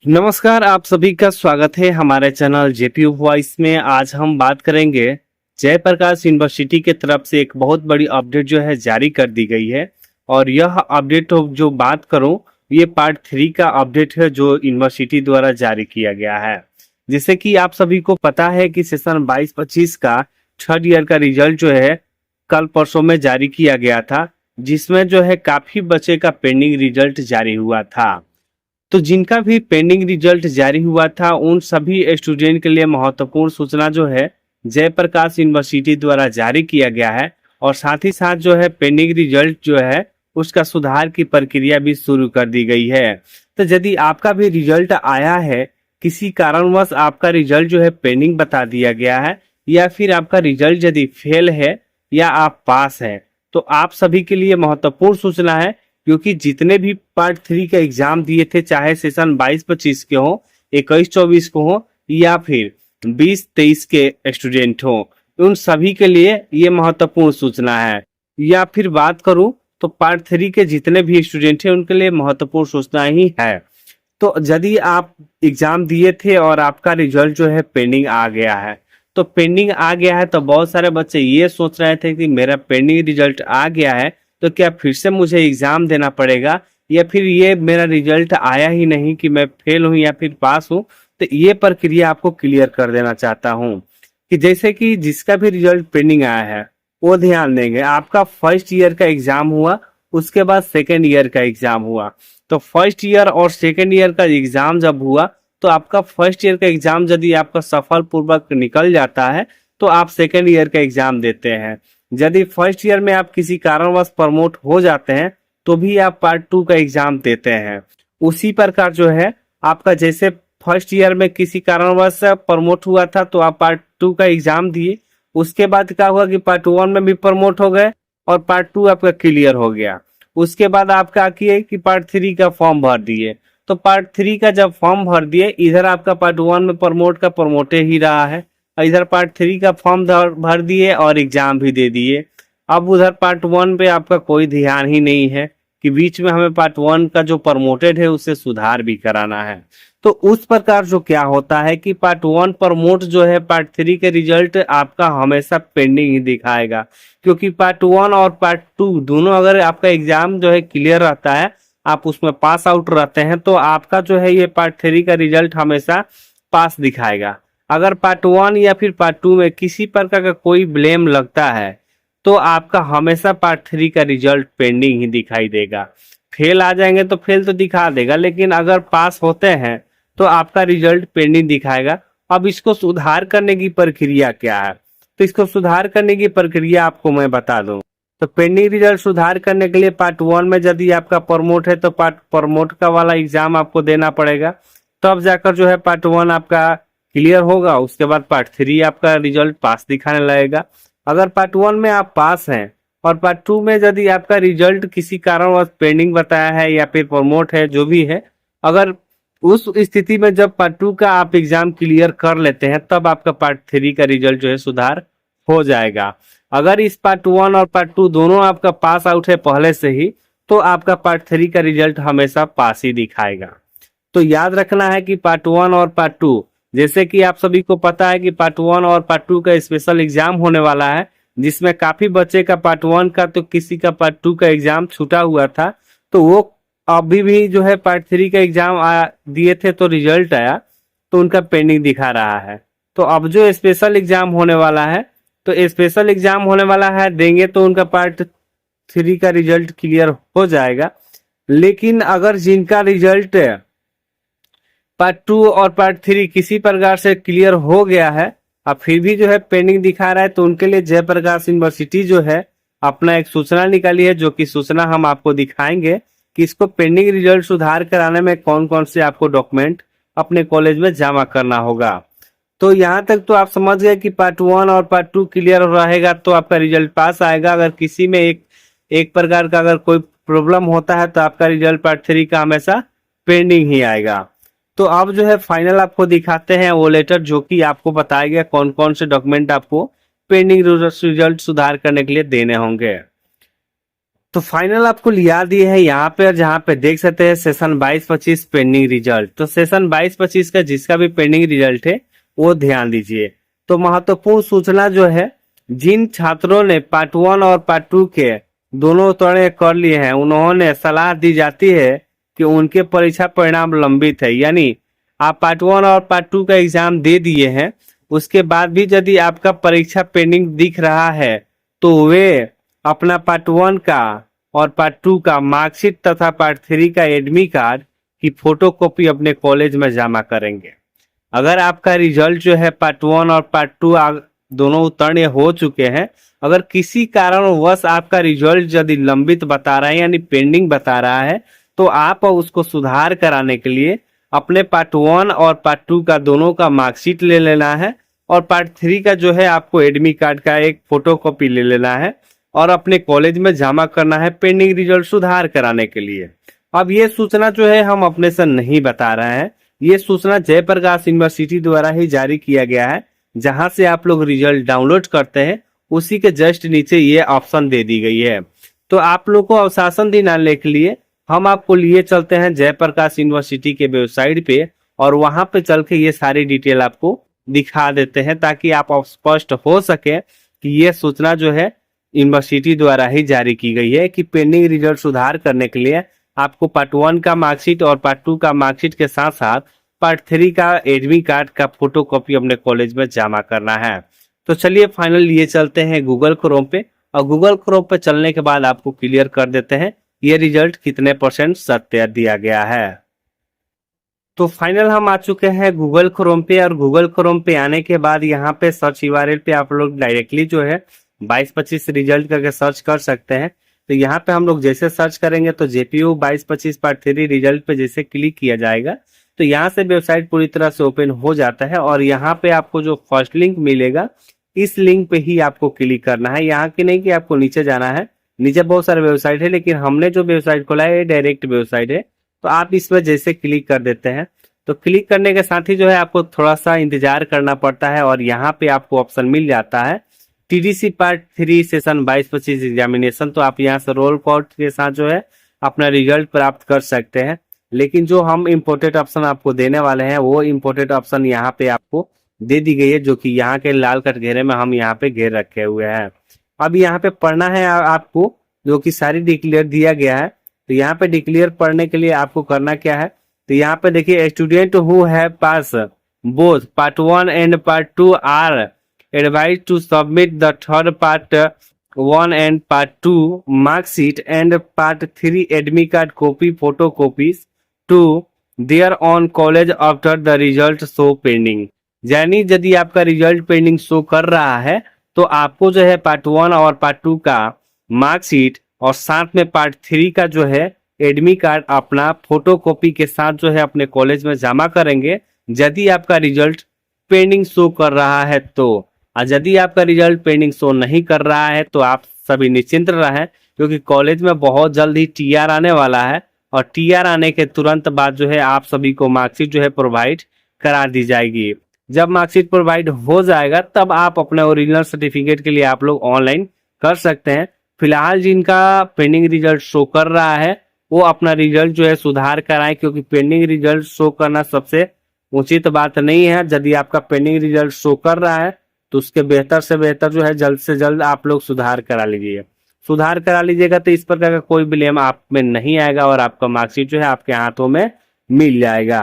नमस्कार, आप सभी का स्वागत है हमारे चैनल जेपी वॉइस में। आज हम बात करेंगे जयप्रकाश यूनिवर्सिटी की तरफ से एक बहुत बड़ी अपडेट जो है जारी कर दी गई है। और यह अपडेट जो बात करूं, ये पार्ट 3 का अपडेट है जो यूनिवर्सिटी द्वारा जारी किया गया है। जैसे कि आप सभी को पता है कि सेशन 22-25 का थर्ड ईयर का रिजल्ट जो है कल परसों में जारी किया गया था, जिसमें जो है काफी बच्चे का पेंडिंग रिजल्ट जारी हुआ था। तो जिनका भी पेंडिंग रिजल्ट जारी हुआ था उन सभी स्टूडेंट के लिए महत्वपूर्ण सूचना जो है जयप्रकाश यूनिवर्सिटी द्वारा जारी किया गया है। और साथ ही साथ जो है पेंडिंग रिजल्ट जो है उसका सुधार की प्रक्रिया भी शुरू कर दी गई है। तो यदि आपका भी रिजल्ट आया है, किसी कारणवश आपका रिजल्ट जो है पेंडिंग बता दिया गया है, या फिर आपका रिजल्ट यदि फेल है या आप पास है, तो आप सभी के लिए महत्वपूर्ण सूचना है। क्योंकि जितने भी पार्ट 3 का एग्जाम दिए थे, चाहे सेशन 22-25 के हो, 21-24 को हो, या फिर 20-23 के स्टूडेंट हो, उन सभी के लिए ये महत्वपूर्ण सूचना है। या फिर बात करूं तो पार्ट 3 के जितने भी स्टूडेंट हैं उनके लिए महत्वपूर्ण सूचना ही है। तो यदि आप एग्जाम दिए थे और आपका रिजल्ट जो है पेंडिंग आ गया है, तो पेंडिंग आ गया है तो बहुत सारे बच्चे ये सोच रहे थे कि मेरा पेंडिंग रिजल्ट आ गया है तो क्या फिर से मुझे एग्जाम देना पड़ेगा, या फिर ये मेरा रिजल्ट आया ही नहीं कि मैं फेल हूं या फिर पास हूं। तो ये प्रक्रिया आपको क्लियर कर देना चाहता हूं कि जैसे कि जिसका भी रिजल्ट पेंडिंग आया है वो ध्यान देंगे। आपका फर्स्ट ईयर का एग्जाम हुआ, उसके बाद सेकेंड ईयर का एग्जाम हुआ। तो फर्स्ट ईयर और सेकेंड ईयर का एग्जाम जब हुआ तो आपका फर्स्ट ईयर का एग्जाम यदि आपका सफल पूर्वक निकल जाता है तो आप सेकेंड ईयर का एग्जाम देते हैं। यदि फर्स्ट ईयर में आप किसी कारणवश प्रमोट हो जाते हैं तो भी आप पार्ट 2 का एग्जाम देते हैं। उसी प्रकार जो है आपका जैसे फर्स्ट ईयर में किसी कारणवश प्रमोट हुआ था तो आप पार्ट 2 का एग्जाम दिए, उसके बाद क्या हुआ कि पार्ट 1 में भी प्रमोट हो गए और पार्ट 2 आपका क्लियर हो गया। उसके बाद आप क्या किए कि पार्ट 3 का फॉर्म भर दिए। तो पार्ट 3 का जब फॉर्म भर दिए, इधर आपका पार्ट 1 में प्रमोट का प्रमोटे ही रहा है, इधर पार्ट 3 का फॉर्म भर दिए और एग्जाम भी दे दिए। अब उधर पार्ट 1 पे आपका कोई ध्यान ही नहीं है कि बीच में हमें पार्ट 1 का जो प्रमोटेड है उससे सुधार भी कराना है। तो उस प्रकार जो क्या होता है कि पार्ट 1 प्रमोट जो है पार्ट 3 के रिजल्ट आपका हमेशा पेंडिंग ही दिखाएगा। क्योंकि पार्ट 1 और पार्ट 2 दोनों अगर आपका एग्जाम जो है क्लियर रहता है, आप उसमें पास आउट रहते हैं, तो आपका जो है ये पार्ट 3 का रिजल्ट हमेशा पास दिखाएगा। अगर पार्ट 1 या फिर पार्ट 2 में किसी प्रकार का कोई ब्लेम लगता है तो आपका हमेशा पार्ट 3 का रिजल्ट पेंडिंग ही दिखाई देगा। फेल आ जाएंगे तो फेल तो दिखा देगा, लेकिन अगर पास होते हैं तो आपका रिजल्ट पेंडिंग दिखाएगा। अब इसको सुधार करने की प्रक्रिया क्या है, तो इसको सुधार करने की प्रक्रिया आपको मैं बता दूं। तो पेंडिंग रिजल्ट सुधार करने के लिए पार्ट 1 में यदि आपका प्रमोट है तो पार्ट प्रमोट का वाला एग्जाम आपको देना पड़ेगा, तब जाकर जो है पार्ट 1 आपका क्लियर होगा। उसके बाद पार्ट 3 आपका रिजल्ट पास दिखाने लगेगा। अगर पार्ट 1 में आप पास हैं और पार्ट 2 में यदि आपका रिजल्ट किसी कारणवश पेंडिंग बताया है या फिर प्रमोट है, जो भी है, अगर उस स्थिति में जब पार्ट 2 का आप एग्जाम क्लियर कर लेते हैं तब आपका पार्ट 3 का रिजल्ट जो है सुधार हो जाएगा। अगर इस पार्ट 1 और पार्ट 2 दोनों आपका पास आउट है पहले से ही, तो आपका पार्ट 3 का रिजल्ट हमेशा पास ही दिखाएगा। तो याद रखना है कि पार्ट 1 और पार्ट 2, जैसे कि आप सभी को पता है कि पार्ट 1 और पार्ट 2 का स्पेशल एग्जाम होने वाला है, जिसमें काफी बच्चे का पार्ट 1 का तो किसी का पार्ट 2 का एग्जाम छूटा हुआ था, तो वो अभी भी जो है पार्ट 3 का एग्जाम दिए थे तो रिजल्ट आया तो उनका पेंडिंग दिखा रहा है। तो अब जो स्पेशल एग्जाम होने वाला है, तो स्पेशल एग्जाम होने वाला है, देंगे तो उनका पार्ट 3 का रिजल्ट क्लियर हो जाएगा। लेकिन अगर जिनका रिजल्ट पार्ट 2 और पार्ट 3 किसी प्रकार से क्लियर हो गया है, अब फिर भी जो है पेंडिंग दिखा रहा है, तो उनके लिए जयप्रकाश यूनिवर्सिटी जो है अपना एक सूचना निकाली है, जो कि सूचना हम आपको दिखाएंगे कि इसको पेंडिंग रिजल्ट सुधार कराने में कौन कौन से आपको डॉक्यूमेंट अपने कॉलेज में जमा करना होगा। तो यहाँ तक तो आप समझ गए कि पार्ट 1 और पार्ट 2 क्लियर रहेगा तो आपका रिजल्ट पास आएगा। अगर किसी में एक प्रकार का अगर कोई प्रॉब्लम होता है तो आपका रिजल्ट पार्ट 3 का हमेशा पेंडिंग ही आएगा। तो अब जो है फाइनल आपको दिखाते हैं वो लेटर, जो कि आपको बताया गया कौन कौन से डॉक्यूमेंट आपको पेंडिंग रिजल्ट सुधार करने के लिए देने होंगे। तो फाइनल आपको लिया दी है यहाँ पे, जहाँ पे देख सकते हैं सेशन 22-25 पेंडिंग रिजल्ट। तो सेशन 22-25 का जिसका भी पेंडिंग रिजल्ट है वो ध्यान दीजिए। तो महत्वपूर्ण सूचना जो है, जिन छात्रों ने पार्ट 1 और पार्ट 2 के दोनों तरह कर लिए हैं, उन्होंने सलाह दी जाती है कि उनके परीक्षा परिणाम लंबित है। यानी आप पार्ट 1 और पार्ट 2 का एग्जाम दे दिए हैं, उसके बाद भी यदि आपका परीक्षा पेंडिंग दिख रहा है तो वे अपना पार्ट 1 का और पार्ट 2 का मार्कशीट तथा पार्ट 3 का एडमिट कार्ड की फोटोकॉपी अपने कॉलेज में जमा करेंगे। अगर आपका रिजल्ट जो है पार्ट 1 और पार्ट 2 दोनों उत्तीर्ण हो चुके हैं, अगर किसी कारणवश आपका रिजल्ट यदि लंबित बता रहा है यानी पेंडिंग बता रहा है, तो आप उसको सुधार कराने के लिए अपने पार्ट 1 और पार्ट 2 का दोनों का मार्कशीट ले लेना है और पार्ट 3 का जो है आपको एडमिट कार्ड का एक फोटोकॉपी ले लेना है और अपने कॉलेज में जमा करना है पेंडिंग रिजल्ट सुधार कराने के लिए। अब ये सूचना जो है हम अपने से नहीं बता रहे हैं, ये सूचना जयप्रकाश यूनिवर्सिटी द्वारा ही जारी किया गया है। जहां से आप लोग रिजल्ट डाउनलोड करते हैं उसी के जस्ट नीचे ये ऑप्शन दे दी गई है। तो आप लोग को अनुशासन दिलाने के लिए हम आपको लिए चलते हैं जयप्रकाश यूनिवर्सिटी के वेबसाइट पे और वहां पे चल के ये सारी डिटेल आपको दिखा देते हैं, ताकि आप स्पष्ट हो सके कि ये सूचना जो है यूनिवर्सिटी द्वारा ही जारी की गई है कि पेंडिंग रिजल्ट सुधार करने के लिए आपको पार्ट 1 का मार्कशीट और पार्ट 2 का मार्कशीट के साथ साथ पार्ट 3 का एडमिट कार्ड का फोटोकॉपी अपने कॉलेज में जमा करना है। तो चलिए फाइनल लिए चलते हैं गूगल क्रोम पे और गूगल क्रोम पे चलने के बाद आपको क्लियर कर देते हैं ये रिजल्ट कितने % सत्य दिया गया है। तो फाइनल हम आ चुके हैं गूगल क्रोम पे और गूगल क्रोम पे आने के बाद यहाँ पे सर्च URL पे आप लोग डायरेक्टली जो है 22-25 रिजल्ट करके सर्च कर सकते हैं। तो यहाँ पे हम लोग जैसे सर्च करेंगे तो JPU 22-25 पार्ट 3 रिजल्ट पे जैसे क्लिक किया जाएगा तो यहाँ से वेबसाइट पूरी तरह से ओपन हो जाता है और यहाँ पे आपको जो फर्स्ट लिंक मिलेगा इस लिंक पे ही आपको क्लिक करना है। यहाँ की नहीं कि आपको नीचे जाना है, नीचे बहुत सारे वेबसाइट है लेकिन हमने जो वेबसाइट खोला है डायरेक्ट वेबसाइट है। तो आप इसमें जैसे क्लिक कर देते हैं तो क्लिक करने के साथ ही जो है आपको थोड़ा सा इंतजार करना पड़ता है और यहाँ पे आपको ऑप्शन मिल जाता है TDC पार्ट 3 सेशन 22-25 एग्जामिनेशन। तो आप यहाँ से रोल कॉल के साथ जो है अपना रिजल्ट प्राप्त कर सकते हैं। लेकिन जो हम इम्पोर्टेंट ऑप्शन आपको देने वाले हैं वो इम्पोर्टेंट ऑप्शन यहाँ पे आपको दे दी गई है, जो कि यहाँ के लाल कट घेरे में हम यहाँ पे घेर रखे हुए हैं। अब यहाँ पे पढ़ना है आपको, जो कि सारी डिक्लेयर दिया गया है। तो यहाँ पे डिक्लेयर पढ़ने के लिए आपको करना क्या है, तो यहाँ पे देखिए student who have pass both part 1 and part 2 are advised to submit the third part 1 and part 2 mark sheet and part 3 admit card copy photocopies to their own college after the result show pending। यानी यदि आपका result pending show कर रहा है तो आपको जो है पार्ट 1 और पार्ट 2 का मार्कशीट और साथ में पार्ट 3 का जो है एडमिट कार्ड अपना फोटोकॉपी के साथ जो है अपने कॉलेज में जमा करेंगे यदि आपका रिजल्ट पेंडिंग शो कर रहा है तो। और यदि आपका रिजल्ट पेंडिंग शो नहीं कर रहा है तो आप सभी निश्चिंत रहें, क्योंकि कॉलेज में बहुत जल्द ही TR आने वाला है और TR आने के तुरंत बाद जो है आप सभी को मार्कशीट जो है प्रोवाइड करा दी जाएगी। जब मार्कशीट प्रोवाइड हो जाएगा तब आप अपने ओरिजिनल सर्टिफिकेट के लिए आप लोग ऑनलाइन कर सकते हैं। फिलहाल जिनका पेंडिंग रिजल्ट शो कर रहा है वो अपना रिजल्ट जो है सुधार कराएं, क्योंकि पेंडिंग रिजल्ट शो करना सबसे उचित बात नहीं है। यदि आपका पेंडिंग रिजल्ट शो कर रहा है तो उसके बेहतर से बेहतर जो है जल्द से जल्द आप लोग सुधार करा लीजिए। सुधार करा लीजिएगा तो इस प्रकार का कोई ब्लेम आप में नहीं आएगा और आपका मार्कशीट जो है आपके हाथों में मिल जाएगा।